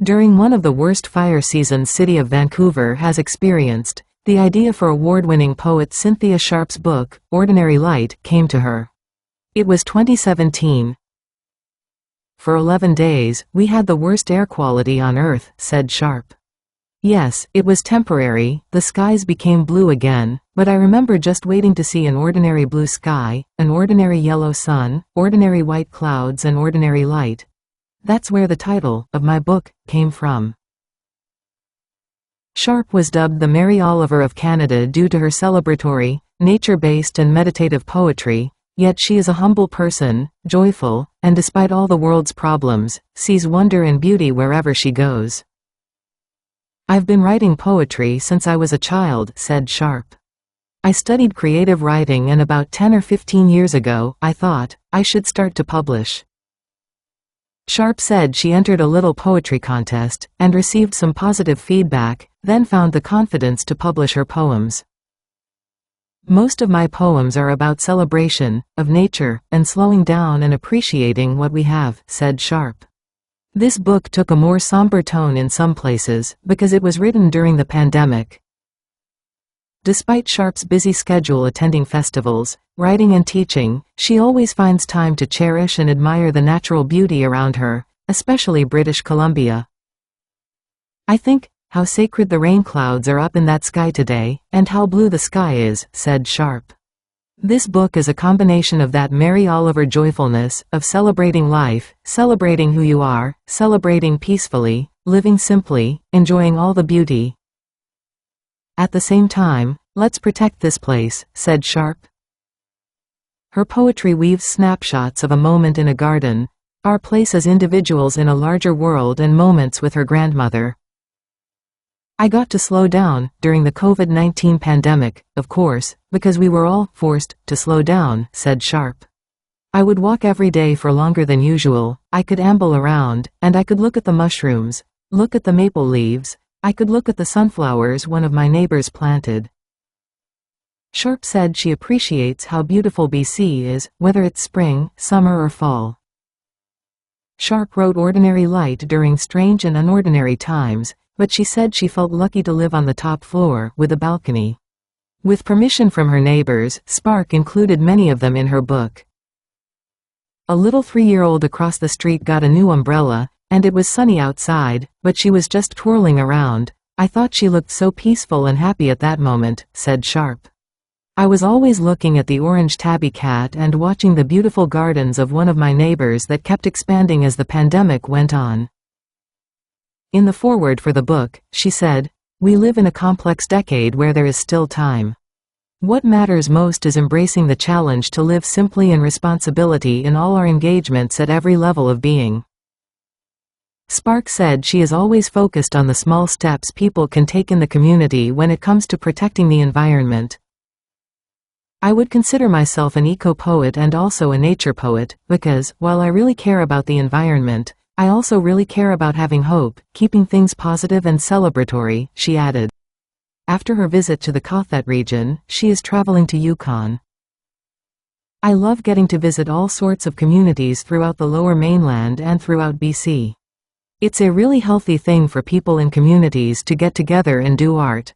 During one of the worst fire seasons city of Vancouver has experienced, the idea for award-winning poet Cynthia Sharp's book, Ordinary Light, came to her. It was 2017. For 11 days, we had the worst air quality on Earth, said Sharp. Yes, it was temporary, the skies became blue again, but I remember just waiting to see an ordinary blue sky, an ordinary yellow sun, ordinary white clouds and ordinary light. That's where the title of my book came from. Sharp was dubbed the Mary Oliver of Canada due to her celebratory, nature-based and meditative poetry, yet she is a humble person, joyful, and despite all the world's problems, sees wonder and beauty wherever she goes. I've been writing poetry since I was a child, said Sharp. I studied creative writing and about 10 or 15 years ago, I thought, I should start to publish. Sharp said she entered a little poetry contest, and received some positive feedback, then found the confidence to publish her poems. Most of my poems are about celebration, of nature, and slowing down and appreciating what we have, said Sharp. This book took a more somber tone in some places, because it was written during the pandemic. Despite Sharp's busy schedule attending festivals, writing and teaching, she always finds time to cherish and admire the natural beauty around her, especially British Columbia. I think, how sacred the rain clouds are up in that sky today, and how blue the sky is, said Sharp. This book is a combination of that Mary Oliver joyfulness, of celebrating life, celebrating who you are, celebrating peacefully, living simply, enjoying all the beauty. At the same time, let's protect this place, said Sharp. Her poetry weaves snapshots of a moment in a garden, our place as individuals in a larger world and moments with her grandmother. I got to slow down during the COVID-19 pandemic, of course, because we were all forced to slow down, said Sharp. I would walk every day for longer than usual, I could amble around, and I could look at the mushrooms, look at the maple leaves, I could look at the sunflowers one of my neighbors planted. Sharp said she appreciates how beautiful BC is, whether it's spring, summer or fall. Sharp wrote Ordinary Light during strange and unordinary times, but she said she felt lucky to live on the top floor, with a balcony. With permission from her neighbors, Spark included many of them in her book. A little 3-year-old across the street got a new umbrella, and it was sunny outside, but she was just twirling around. I thought she looked so peaceful and happy at that moment, said Sharp. I was always looking at the orange tabby cat and watching the beautiful gardens of one of my neighbors that kept expanding as the pandemic went on. In the foreword for the book, she said, "We live in a complex decade where there is still time. What matters most is embracing the challenge to live simply and responsibility in all our engagements at every level of being." Spark said she is always focused on the small steps people can take in the community when it comes to protecting the environment. I would consider myself an eco-poet and also a nature poet, because, while I really care about the environment, I also really care about having hope, keeping things positive and celebratory, she added. After her visit to the Cothet region, she is traveling to Yukon. I love getting to visit all sorts of communities throughout the Lower Mainland and throughout BC. It's a really healthy thing for people in communities to get together and do art.